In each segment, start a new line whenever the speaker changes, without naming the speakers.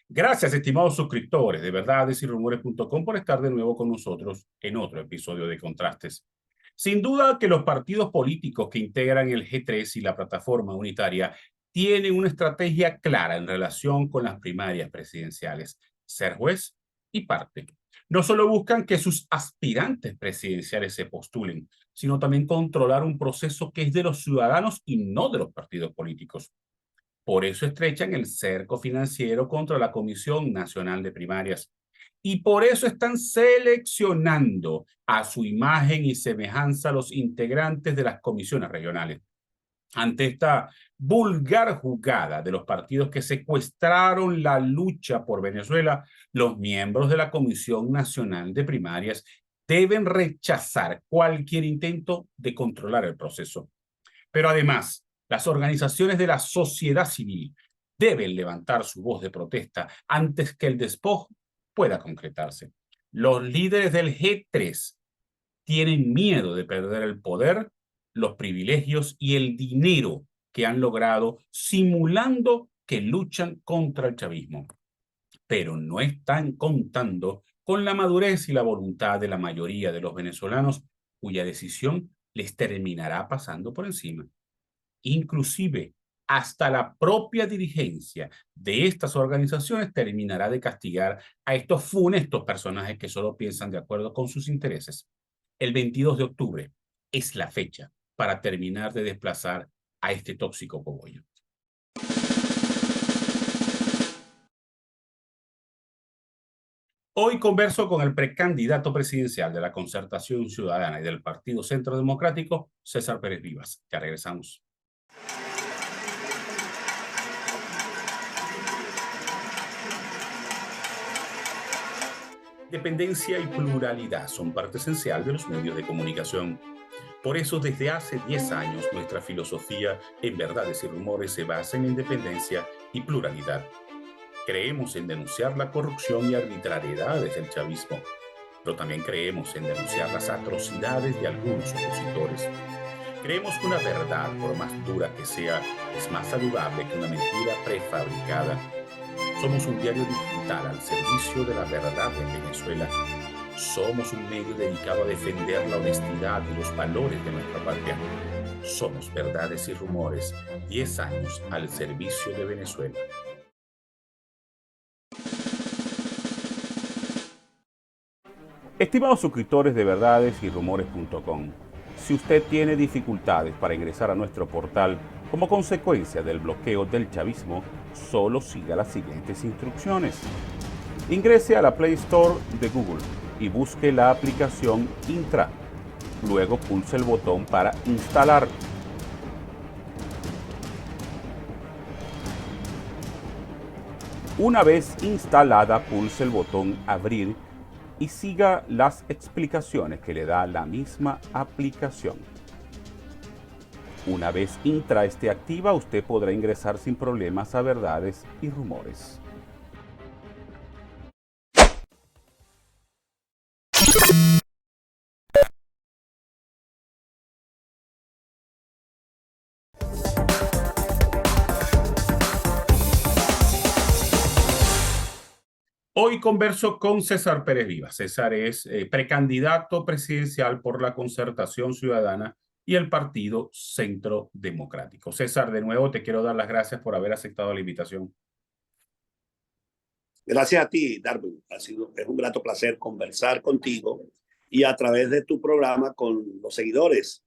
Gracias, estimados suscriptores de verdadesyrumores.com por estar de nuevo con nosotros en otro episodio de Contrastes. Sin duda que los partidos políticos que integran el G3 y la plataforma unitaria tienen una estrategia clara en relación con las primarias presidenciales: ser juez y parte. No solo buscan que sus aspirantes presidenciales se postulen, sino también controlar un proceso que es de los ciudadanos y no de los partidos políticos. Por eso estrechan el cerco financiero contra la Comisión Nacional de Primarias. Y por eso están seleccionando a su imagen y semejanza a los integrantes de las comisiones regionales. Ante esta vulgar jugada de los partidos que secuestraron la lucha por Venezuela, los miembros de la Comisión Nacional de Primarias deben rechazar cualquier intento de controlar el proceso. Pero además, las organizaciones de la sociedad civil deben levantar su voz de protesta antes que el despojo pueda concretarse. Los líderes del G3 tienen miedo de perder el poder, los privilegios y el dinero que han logrado simulando que luchan contra el chavismo. Pero no están contando con la madurez y la voluntad de la mayoría de los venezolanos, cuya decisión les terminará pasando por encima. Inclusive, hasta la propia dirigencia de estas organizaciones terminará de castigar a estos funestos personajes que solo piensan de acuerdo con sus intereses. El 22 de octubre es la fecha para terminar de desplazar a este tóxico cogollo. Hoy converso con el precandidato presidencial de la Concertación Ciudadana y del Partido Centro Democrático, César Pérez Vivas. Ya regresamos. Independencia y pluralidad son parte esencial de los medios de comunicación. Por eso, desde hace 10 años, nuestra filosofía en Verdades y Rumores se basa en independencia y pluralidad. Creemos en denunciar la corrupción y arbitrariedades del chavismo, pero también creemos en denunciar las atrocidades de algunos opositores. Creemos que una verdad, por más dura que sea, es más saludable que una mentira prefabricada. Somos un diario digital al servicio de la verdad en Venezuela. Somos un medio dedicado a defender la honestidad y los valores de nuestra patria. Somos Verdades y Rumores, 10 años al servicio de Venezuela. Estimados suscriptores de verdadesyrumores.com, si usted tiene dificultades para ingresar a nuestro portal como consecuencia del bloqueo del chavismo, solo siga las siguientes instrucciones. Ingrese a la Play Store de Google y busque la aplicación Intra. Luego pulse el botón para instalar. Una vez instalada, pulse el botón Abrir y siga las explicaciones que le da la misma aplicación. Una vez Intra esté activa, usted podrá ingresar sin problemas a Verdades y Rumores. Hoy converso con César Pérez Vivas. César es precandidato presidencial por la Concertación Ciudadana y el Partido Centro Democrático. César, de nuevo te quiero dar las gracias por haber aceptado la invitación.
Gracias a ti, Darwin. Es un grato placer conversar contigo y a través de tu programa con los seguidores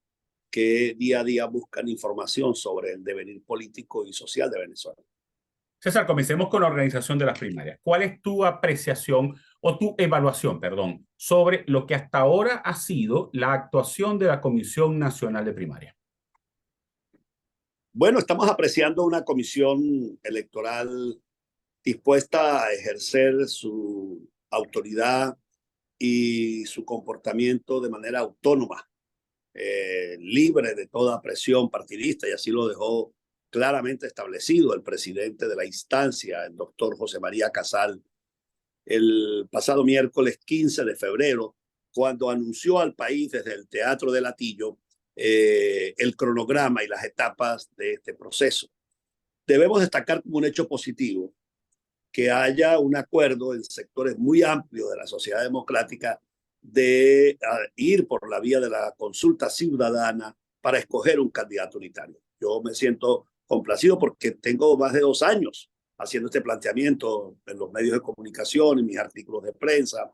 que día a día buscan información sobre el devenir político y social de Venezuela.
César, comencemos con la organización de las primarias. ¿Cuál es tu apreciación o tu evaluación, perdón, sobre lo que hasta ahora ha sido la actuación de la Comisión Nacional de Primarias?
Bueno, estamos apreciando una comisión electoral dispuesta a ejercer su autoridad y su comportamiento de manera autónoma, libre de toda presión partidista, y así lo dejó claramente establecido el presidente de la instancia, el doctor José María Casal, el pasado miércoles 15 de febrero, cuando anunció al país desde el Teatro de Latillo el cronograma y las etapas de este proceso. Debemos destacar como un hecho positivo que haya un acuerdo en sectores muy amplios de la sociedad democrática de ir por la vía de la consulta ciudadana para escoger un candidato unitario. Yo me siento complacido porque tengo más de 2 años haciendo este planteamiento en los medios de comunicación, en mis artículos de prensa,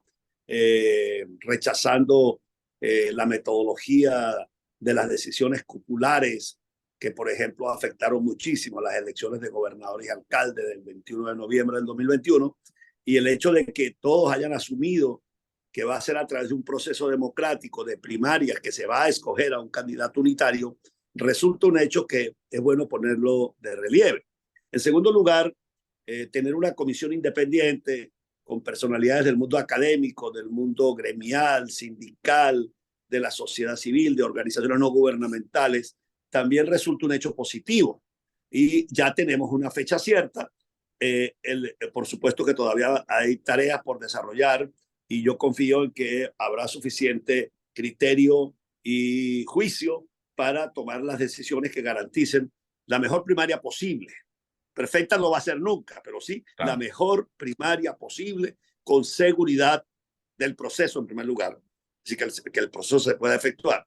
rechazando la metodología de las decisiones cupulares que, por ejemplo, afectaron muchísimo las elecciones de gobernadores y alcaldes del 21 de noviembre del 2021, y el hecho de que todos hayan asumido que va a ser a través de un proceso democrático de primarias que se va a escoger a un candidato unitario, resulta un hecho que es bueno ponerlo de relieve. En segundo lugar, tener una comisión independiente con personalidades del mundo académico, del mundo gremial, sindical, de la sociedad civil, de organizaciones no gubernamentales, también resulta un hecho positivo. Y ya tenemos una fecha cierta. Por supuesto que todavía hay tareas por desarrollar y yo confío en que habrá suficiente criterio y juicio para tomar las decisiones que garanticen la mejor primaria posible. Perfecta no va a ser nunca, pero sí la mejor primaria posible con seguridad del proceso en primer lugar. Así que el proceso se pueda efectuar.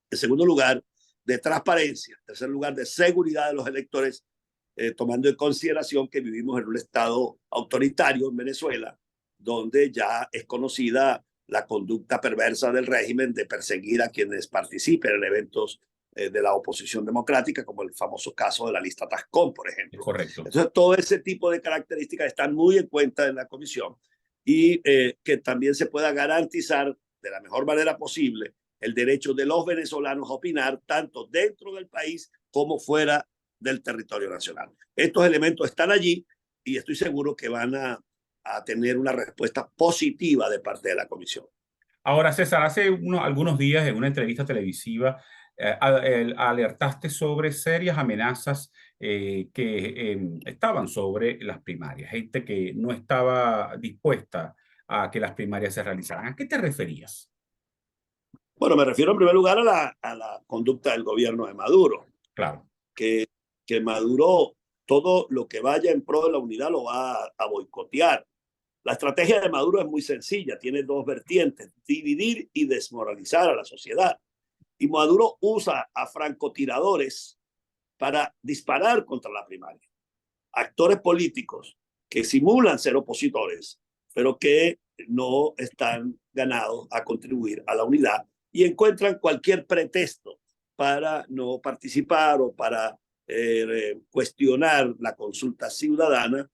En segundo lugar, de transparencia. En tercer lugar, de seguridad de los electores, tomando en consideración que vivimos en un estado autoritario en Venezuela, donde ya es conocida la conducta perversa del régimen de perseguir a quienes participen en eventos de la oposición democrática, como el famoso caso de la lista Tascón, por ejemplo.
Correcto.
Entonces, todo ese tipo de características están muy en cuenta en la comisión y que también se pueda garantizar de la mejor manera posible el derecho de los venezolanos a opinar tanto dentro del país como fuera del territorio nacional. Estos elementos están allí y estoy seguro que van a tener una respuesta positiva de parte de la comisión.
Ahora, César, hace algunos días en una entrevista televisiva alertaste sobre serias amenazas que estaban sobre las primarias, gente que no estaba dispuesta a que las primarias se realizaran. ¿A qué te referías?
Bueno, me refiero en primer lugar a la conducta del gobierno de Maduro.
Claro.
Que Maduro todo lo que vaya en pro de la unidad lo va a boicotear. La estrategia de Maduro es muy sencilla, tiene dos vertientes, dividir y desmoralizar a la sociedad. Y Maduro usa a francotiradores para disparar contra la primaria. Actores políticos que simulan ser opositores, pero que no están ganados a contribuir a la unidad y encuentran cualquier pretexto para no participar o para cuestionar la consulta ciudadana,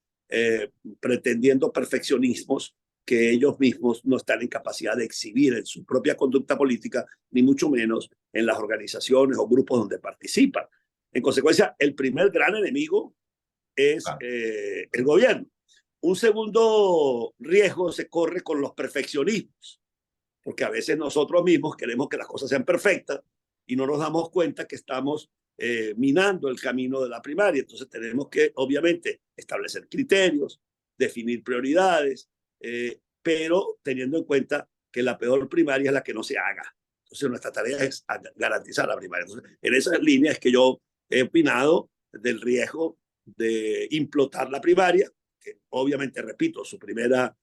pretendiendo perfeccionismos que ellos mismos no están en capacidad de exhibir en su propia conducta política, ni mucho menos en las organizaciones o grupos donde participan. En consecuencia, el primer gran enemigo es el gobierno. Un segundo riesgo se corre con los perfeccionismos, porque a veces nosotros mismos queremos que las cosas sean perfectas y no nos damos cuenta que estamos minando el camino de la primaria. Entonces tenemos que, obviamente, establecer criterios, definir prioridades, pero teniendo en cuenta que la peor primaria es la que no se haga. Entonces nuestra tarea es garantizar la primaria. Entonces, en esa línea es que yo he opinado del riesgo de implotar la primaria, que obviamente, repito, su primer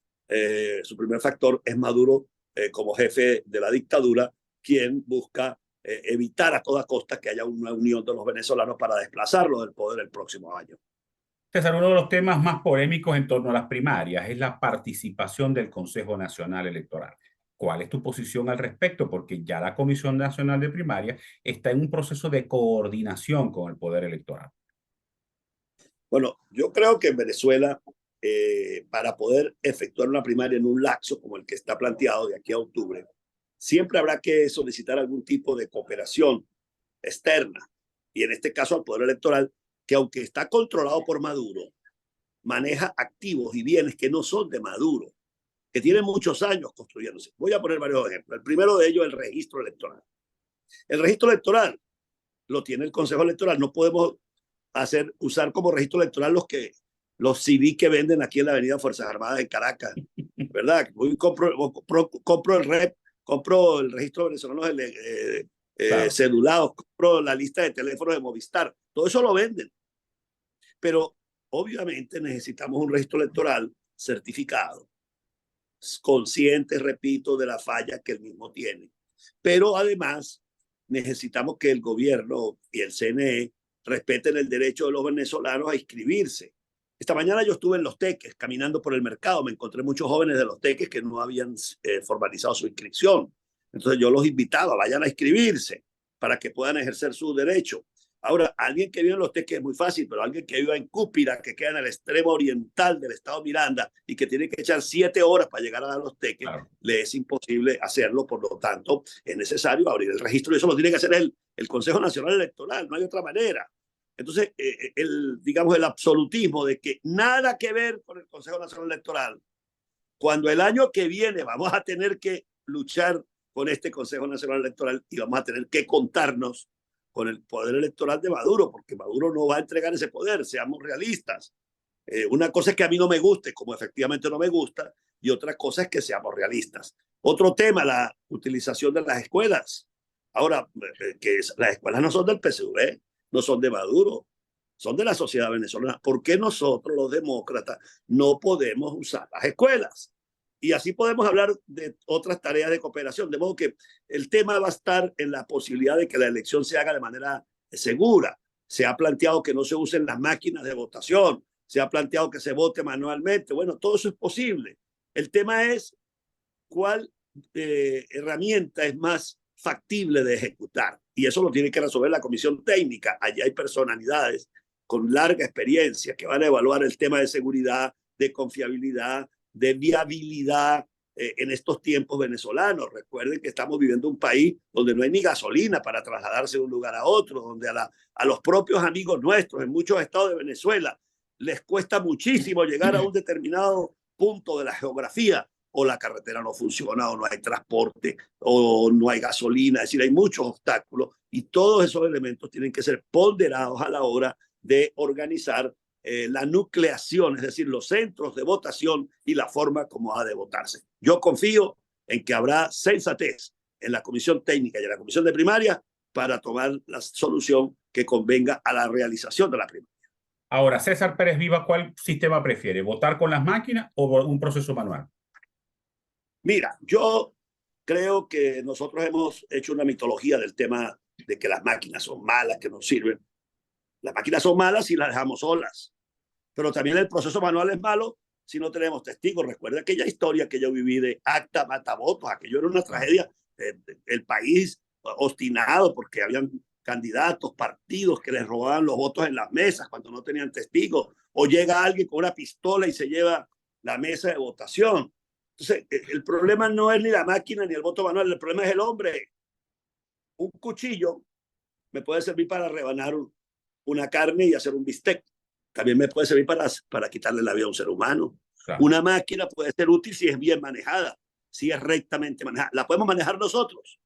factor es Maduro como jefe de la dictadura, quien busca evitar a toda costa que haya una unión de los venezolanos para desplazarlo del poder el próximo año.
César, uno de los temas más polémicos en torno a las primarias es la participación del Consejo Nacional Electoral. ¿Cuál es tu posición al respecto? Porque ya la Comisión Nacional de Primarias está en un proceso de coordinación con el Poder Electoral.
Bueno, yo creo que en Venezuela, para poder efectuar una primaria en un lapso como el que está planteado de aquí a octubre, siempre habrá que solicitar algún tipo de cooperación externa. Y en este caso al Poder Electoral, que aunque está controlado por Maduro, maneja activos y bienes que no son de Maduro, que tienen muchos años construyéndose. Voy a poner varios ejemplos. El primero de ellos es el registro electoral. El registro electoral lo tiene el Consejo Electoral. No podemos usar como registro electoral los CD que venden aquí en la Avenida Fuerzas Armadas de Caracas, ¿verdad? Compro el REP, compro el registro venezolano cedulados, compro la lista de teléfonos de Movistar, todo eso lo venden. Pero obviamente necesitamos un registro electoral certificado, consciente, repito, de la falla que el mismo tiene. Pero además necesitamos que el gobierno y el CNE respeten el derecho de los venezolanos a inscribirse. Esta mañana yo estuve en Los Teques, caminando por el mercado, me encontré muchos jóvenes de Los Teques que no habían formalizado su inscripción. Entonces yo los invitaba, vayan a inscribirse para que puedan ejercer su derecho. Ahora, alguien que vive en Los Teques es muy fácil, pero alguien que vive en Cúpira, que queda en el extremo oriental del estado Miranda y que tiene que echar 7 horas para llegar a Los Teques, claro, le es imposible hacerlo. Por lo tanto, es necesario abrir el registro y eso lo tiene que hacer el Consejo Nacional Electoral, no hay otra manera. Entonces, digamos, el absolutismo de que nada que ver con el Consejo Nacional Electoral, cuando el año que viene vamos a tener que luchar con este Consejo Nacional Electoral y vamos a tener que contarnos con el poder electoral de Maduro, porque Maduro no va a entregar ese poder, seamos realistas. Una cosa es que a mí no me guste, como efectivamente no me gusta, y otra cosa es que seamos realistas. Otro tema, la utilización de las escuelas. Ahora, que las escuelas no son del PSUV, no son de Maduro, son de la sociedad venezolana. ¿Por qué nosotros, los demócratas, no podemos usar las escuelas? Y así podemos hablar de otras tareas de cooperación. De modo que el tema va a estar en la posibilidad de que la elección se haga de manera segura. Se ha planteado que no se usen las máquinas de votación, se ha planteado que se vote manualmente. Bueno, todo eso es posible. El tema es cuál herramienta es más factible de ejecutar. Y eso lo tiene que resolver la comisión técnica. Allí hay personalidades con larga experiencia que van a evaluar el tema de seguridad, de confiabilidad, de viabilidad en estos tiempos venezolanos. Recuerden que estamos viviendo un país donde no hay ni gasolina para trasladarse de un lugar a otro, donde a los propios amigos nuestros en muchos estados de Venezuela les cuesta muchísimo llegar a un determinado punto de la geografía, o la carretera no funciona, o no hay transporte, o no hay gasolina. Es decir, hay muchos obstáculos y todos esos elementos tienen que ser ponderados a la hora de organizar la nucleación, es decir, los centros de votación y la forma como ha de votarse. Yo confío en que habrá sensatez en la comisión técnica y en la comisión de primaria para tomar la solución que convenga a la realización de la primaria.
Ahora, César Pérez Viva, ¿cuál sistema prefiere? ¿Votar con las máquinas o un proceso manual?
Mira, yo creo que nosotros hemos hecho una mitología del tema de que las máquinas son malas, que no sirven. Las máquinas son malas si las dejamos solas. Pero también el proceso manual es malo si no tenemos testigos. Recuerda aquella historia que yo viví de acta matavotos, aquello era una tragedia. El país obstinado porque habían candidatos, partidos que les robaban los votos en las mesas cuando no tenían testigos, o llega alguien con una pistola y se lleva la mesa de votación. Entonces, el problema no es ni la máquina ni el voto manual, el problema es el hombre. Un cuchillo me puede servir para rebanar una carne y hacer un bistec. También me puede servir para quitarle la vida a un ser humano. Claro. Una máquina puede ser útil si es bien manejada, si es rectamente manejada. La podemos manejar nosotros.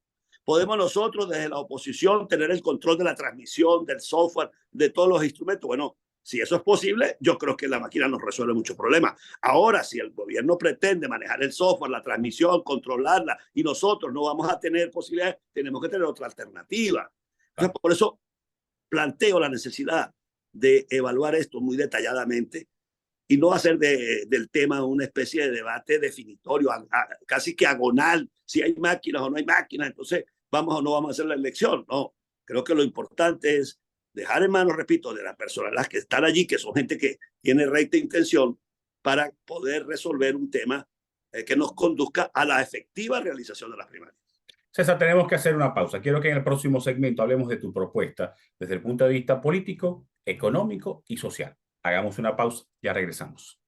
Podemos nosotros desde la oposición tener el control de la transmisión, del software, de todos los instrumentos. Bueno, si eso es posible, yo creo que la máquina nos resuelve muchos problemas. Ahora, si el gobierno pretende manejar el software, la transmisión, controlarla, y nosotros no vamos a tener posibilidades, tenemos que tener otra alternativa. Entonces, por eso planteo la necesidad de evaluar esto muy detalladamente y no hacer del tema una especie de debate definitorio, casi que agonal, si hay máquinas o no hay máquinas, entonces vamos o no vamos a hacer la elección. No, creo que lo importante es dejar en manos, repito, de las personas las que están allí, que son gente que tiene recta intención, para poder resolver un tema que nos conduzca a la efectiva realización de las primarias.
César, tenemos que hacer una pausa. Quiero que en el próximo segmento hablemos de tu propuesta desde el punto de vista político, económico y social. Hagamos una pausa, ya regresamos.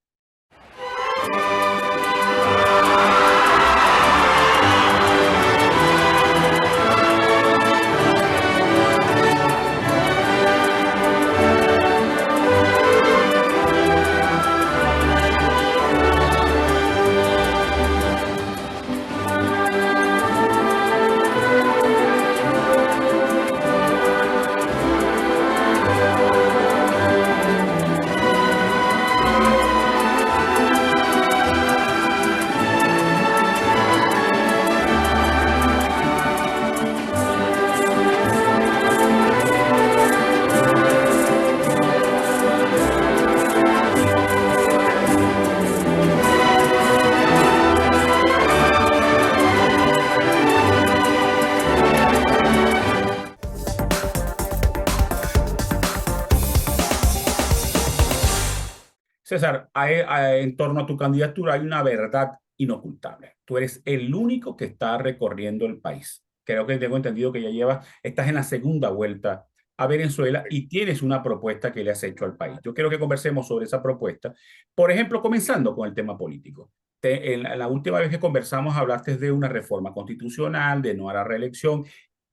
César, en torno a tu candidatura hay una verdad inocultable. Tú eres el único que está recorriendo el país. Creo que tengo entendido que estás en la segunda vuelta a Venezuela y tienes una propuesta que le has hecho al país. Yo quiero que conversemos sobre esa propuesta. Por ejemplo, comenzando con el tema político. En la última vez que conversamos hablaste de una reforma constitucional, de no a la reelección.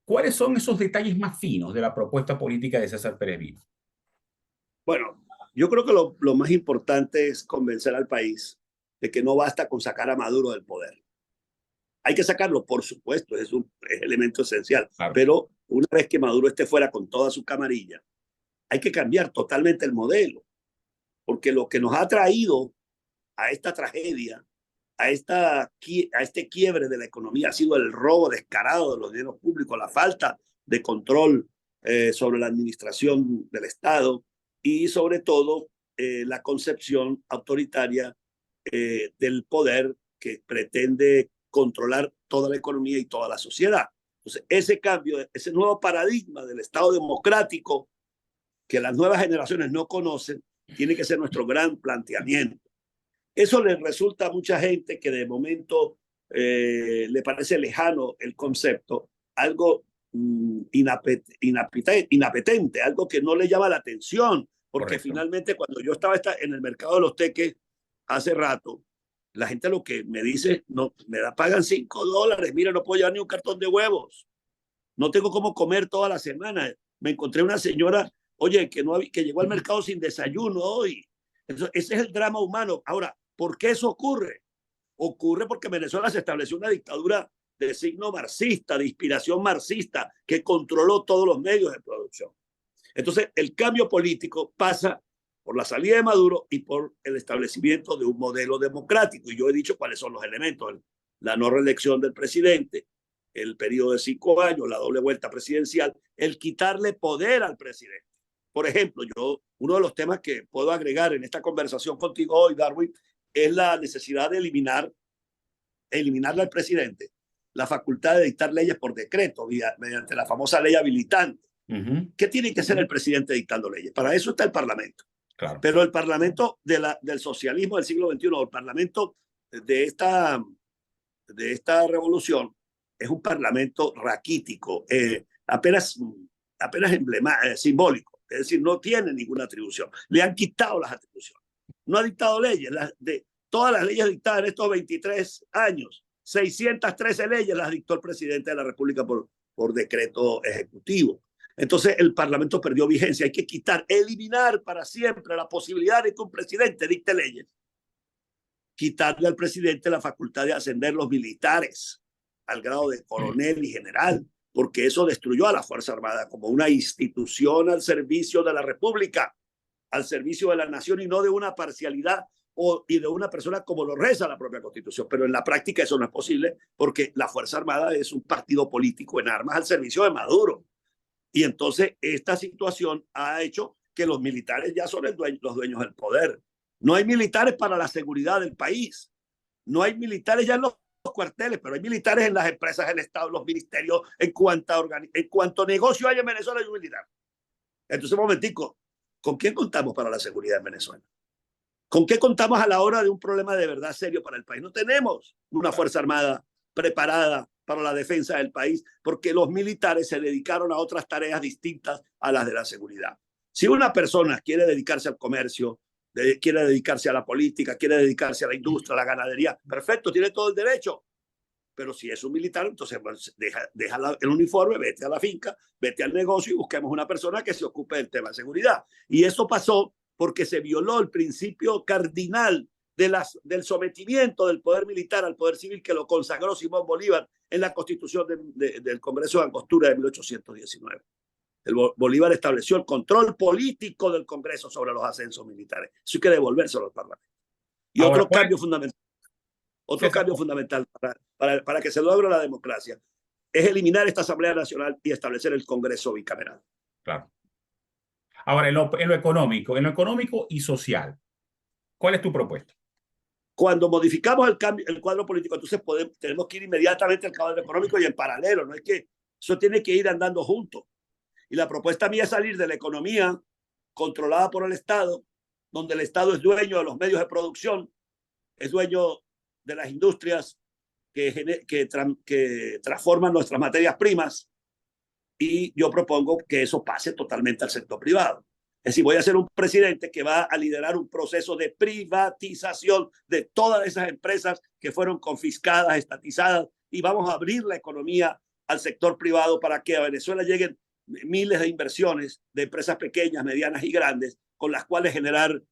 ¿Cuáles son esos detalles más finos de la propuesta política de César Pérez Vino?
Bueno, yo creo que lo más importante es convencer al país de que no basta con sacar a Maduro del poder. Hay que sacarlo, por supuesto, es un elemento esencial,
Claro.
pero una vez que Maduro esté fuera con toda su camarilla, hay que cambiar totalmente el modelo, porque lo que nos ha traído a esta tragedia, a este quiebre de la economía, ha sido el robo descarado de los dineros públicos, la falta de control sobre la administración del Estado y sobre todo la concepción autoritaria del poder que pretende controlar toda la economía y toda la sociedad. Entonces, ese cambio, ese nuevo paradigma del Estado democrático que las nuevas generaciones no conocen, tiene que ser nuestro gran planteamiento. Eso le resulta a mucha gente que de momento le parece lejano el concepto, algo inapetente, algo que no le llama la atención, porque
Correcto.
finalmente cuando yo estaba en el mercado de los teques hace rato, la gente lo que me dice, no, pagan $5, mira, no puedo llevar ni un cartón de huevos, no tengo cómo comer toda la semana. Me encontré una señora, oye, que llegó al mercado sin desayuno hoy. Ese es el drama humano. Ahora, ¿por qué eso ocurre? Ocurre porque en Venezuela se estableció una dictadura de signo marxista, de inspiración marxista, que controló todos los medios de producción. Entonces, el cambio político pasa por la salida de Maduro y por el establecimiento de un modelo democrático. Y yo he dicho cuáles son los elementos: la no reelección del presidente, el periodo de 5 años, la doble vuelta presidencial, el quitarle poder al presidente. Por ejemplo, uno de los temas que puedo agregar en esta conversación contigo hoy, Darwin, es la necesidad de eliminarle al presidente la facultad de dictar leyes por decreto, mediante la famosa ley habilitante. ¿Qué tiene que hacer el presidente dictando leyes? Para eso está el Parlamento.
Claro.
Pero el Parlamento del socialismo del siglo XXI, el Parlamento de esta revolución, es un Parlamento raquítico, apenas simbólico. Es decir, no tiene ninguna atribución. Le han quitado las atribuciones. No ha dictado leyes. Todas las leyes dictadas en estos 23 años, 613 leyes las dictó el presidente de la República por decreto ejecutivo. Entonces el Parlamento perdió vigencia. Hay que eliminar para siempre la posibilidad de que un presidente dicte leyes. Quitarle al presidente la facultad de ascender los militares al grado de coronel y general, porque eso destruyó a la Fuerza Armada como una institución al servicio de la República, al servicio de la nación y no de una parcialidad y de una persona como lo reza la propia Constitución. Pero en la práctica eso no es posible porque la Fuerza Armada es un partido político en armas al servicio de Maduro. Y entonces esta situación ha hecho que los militares ya son los dueños del poder. No hay militares para la seguridad del país. No hay militares ya en los cuarteles, pero hay militares en las empresas del Estado, los ministerios, en cuanto negocio hay en Venezuela hay un militar. Entonces, un momentico, ¿con quién contamos para la seguridad en Venezuela? ¿Con qué contamos a la hora de un problema de verdad serio para el país? No tenemos una Fuerza Armada preparada para la defensa del país porque los militares se dedicaron a otras tareas distintas a las de la seguridad. Si una persona quiere dedicarse al comercio, quiere dedicarse a la política, quiere dedicarse a la industria, a la ganadería, perfecto, tiene todo el derecho. Pero si es un militar, entonces deja el uniforme, vete a la finca, vete al negocio y busquemos una persona que se ocupe del tema de seguridad. Y eso pasó porque se violó el principio cardinal del sometimiento del poder militar al poder civil que lo consagró Simón Bolívar en la Constitución del Congreso de Angostura de 1819. Bolívar estableció el control político del Congreso sobre los ascensos militares. Eso hay que devolvérselo al Parlamento. Y ahora, otro cambio fundamental para que se logre la democracia es eliminar esta Asamblea Nacional y establecer el Congreso bicameral.
Claro. Ahora, en lo económico y social, ¿cuál es tu propuesta?
Cuando modificamos el cuadro político, entonces tenemos que ir inmediatamente al cuadro económico y en paralelo, no es que eso tiene que ir andando juntos. Y la propuesta mía es salir de la economía controlada por el Estado donde el Estado es dueño de los medios de producción, es dueño de las industrias que transforman nuestras materias primas, y yo propongo que eso pase totalmente al sector privado. Es decir, voy a ser un presidente que va a liderar un proceso de privatización de todas esas empresas que fueron confiscadas, estatizadas, y vamos a abrir la economía al sector privado para que a Venezuela lleguen miles de inversiones de empresas pequeñas, medianas y grandes, con las cuales generar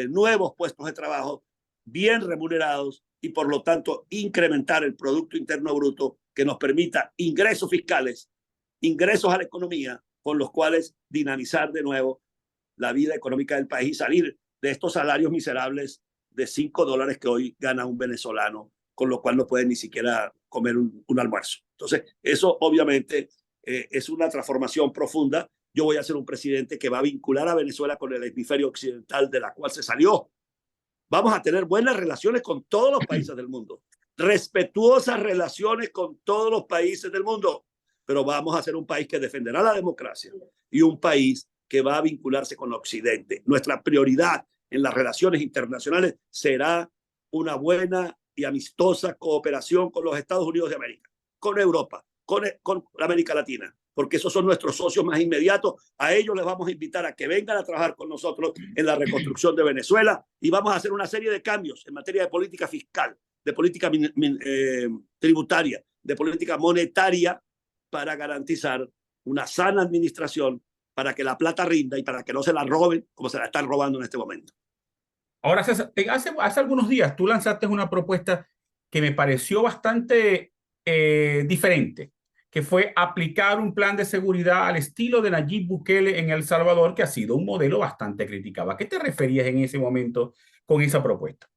nuevos puestos de trabajo bien remunerados y por lo tanto incrementar el Producto Interno Bruto que nos permita ingresos fiscales, ingresos a la economía, con los cuales dinamizar de nuevo la vida económica del país y salir de estos salarios miserables de $5 que hoy gana un venezolano, con lo cual no puede ni siquiera comer un almuerzo. Entonces, eso obviamente es una transformación profunda. Yo voy a ser un presidente que va a vincular a Venezuela con el hemisferio occidental de la cual se salió. Vamos a tener buenas relaciones con todos los países del mundo, respetuosas relaciones con todos los países del mundo, pero vamos a ser un país que defenderá la democracia y un país que va a vincularse con Occidente. Nuestra prioridad en las relaciones internacionales será una buena y amistosa cooperación con los Estados Unidos de América, con Europa, con América Latina, porque esos son nuestros socios más inmediatos. A ellos les vamos a invitar a que vengan a trabajar con nosotros en la reconstrucción de Venezuela, y vamos a hacer una serie de cambios en materia de política fiscal, de política tributaria, de política monetaria, para garantizar una sana administración, para que la plata rinda y para que no se la roben como se la están robando en este momento.
Ahora, César, hace algunos días tú lanzaste una propuesta que me pareció bastante diferente, que fue aplicar un plan de seguridad al estilo de Nayib Bukele en El Salvador, que ha sido un modelo bastante criticado. ¿A qué te referías en ese momento con esa propuesta?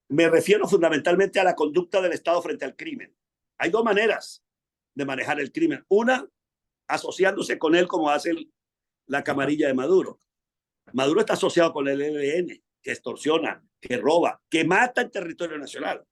Me refiero fundamentalmente a la conducta del Estado frente al crimen. Hay dos maneras de manejar el crimen. Una, asociándose con él como hace la camarilla de Maduro. Maduro está asociado con el ELN, que extorsiona, que roba, que mata en territorio nacional.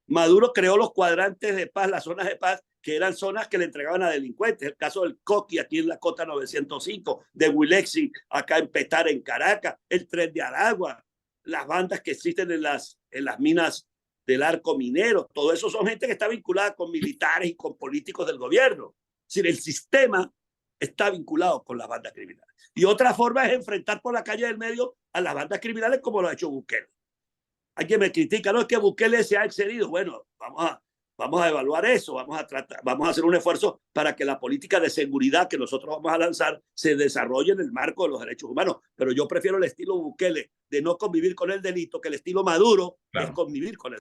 Maduro creó los cuadrantes de paz, las zonas de paz, que eran zonas que le entregaban a delincuentes. El caso del Coqui, aquí en la Cota 905, de Wilexi, acá en Petare, en Caracas, el Tren de Aragua, las bandas que existen en las minas del arco minero. Todo eso son gente que está vinculada con militares y con políticos del gobierno. Es decir, el sistema está vinculado con las bandas criminales. Y otra forma es enfrentar por la calle del medio a las bandas criminales, como lo ha hecho Bukele. Hay quien me critica, no es que Bukele se ha excedido. Bueno, vamos a evaluar eso, vamos a hacer un esfuerzo para que la política de seguridad que nosotros vamos a lanzar se desarrolle en el marco de los derechos humanos. Pero yo prefiero el estilo Bukele de no convivir con el delito, que el estilo Maduro, claro, es convivir con él.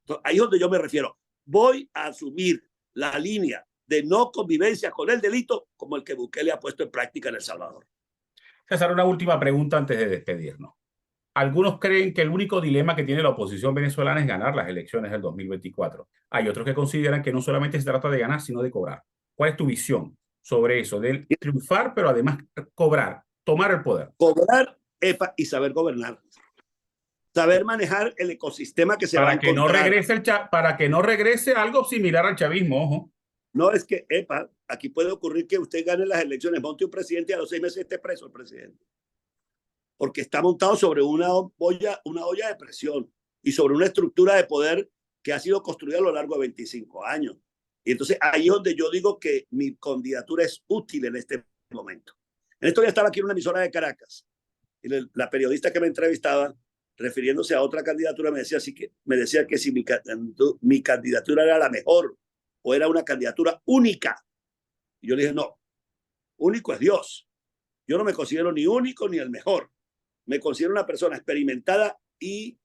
Entonces, ahí es donde yo me refiero. Voy a asumir la línea de no convivencia con el delito como el que Bukele ha puesto en práctica en El Salvador.
César, una última pregunta antes de despedirnos. Algunos creen que el único dilema que tiene la oposición venezolana es ganar las elecciones del 2024. Hay otros que consideran que no solamente se trata de ganar, sino de cobrar. ¿Cuál es tu visión sobre eso? De triunfar, pero además cobrar, tomar el poder.
Cobrar, y saber gobernar. Saber manejar el ecosistema que se va a encontrar.
Para que no regrese algo similar al chavismo, ojo.
No, es que, aquí puede ocurrir que usted gane las elecciones, monte un presidente y a los 6 meses esté preso el presidente. Porque está montado sobre una olla de presión y sobre una estructura de poder que ha sido construida a lo largo de 25 años. Y entonces ahí es donde yo digo que mi candidatura es útil en este momento. En esto ya estaba aquí en una emisora de Caracas y la periodista que me entrevistaba, refiriéndose a otra candidatura, me decía que si mi candidatura era la mejor o era una candidatura única. Y yo le dije, no, único es Dios. Yo no me considero ni único ni el mejor. Me considero una persona experimentada y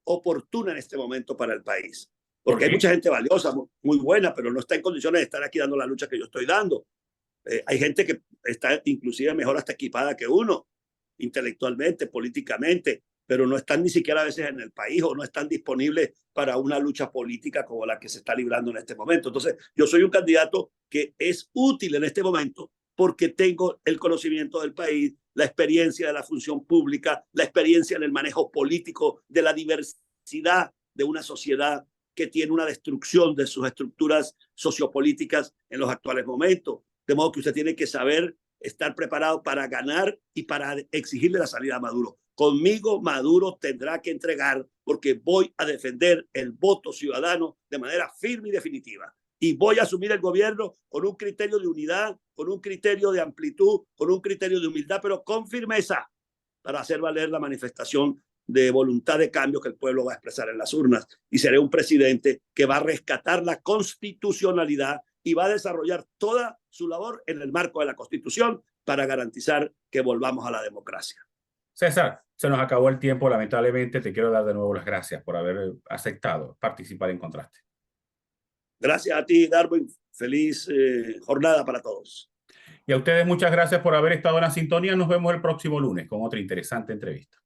oportuna en este momento para el país. Porque hay mucha gente valiosa, muy buena, pero no está en condiciones de estar aquí dando la lucha que yo estoy dando. Hay gente que está inclusive mejor hasta equipada que uno, intelectualmente, políticamente, pero no están ni siquiera a veces en el país o no están disponibles para una lucha política como la que se está librando en este momento. Entonces, yo soy un candidato que es útil en este momento porque tengo el conocimiento del país, la experiencia de la función pública, la experiencia en el manejo político de la diversidad de una sociedad que tiene una destrucción de sus estructuras sociopolíticas en los actuales momentos. De modo que usted tiene que saber estar preparado para ganar y para exigirle la salida a Maduro. Conmigo Maduro tendrá que entregar porque voy a defender el voto ciudadano de manera firme y definitiva. Y voy a asumir el gobierno con un criterio de unidad, con un criterio de amplitud, con un criterio de humildad, pero con firmeza para hacer valer la manifestación de voluntad de cambio que el pueblo va a expresar en las urnas. Y seré un presidente que va a rescatar la constitucionalidad y va a desarrollar toda su labor en el marco de la Constitución para garantizar que volvamos a la democracia.
César, se nos acabó el tiempo, lamentablemente. Te quiero dar de nuevo las gracias por haber aceptado participar en Contraste.
Gracias a ti, Darwin. Feliz jornada para todos.
Y a ustedes muchas gracias por haber estado en la sintonía. Nos vemos el próximo lunes con otra interesante entrevista.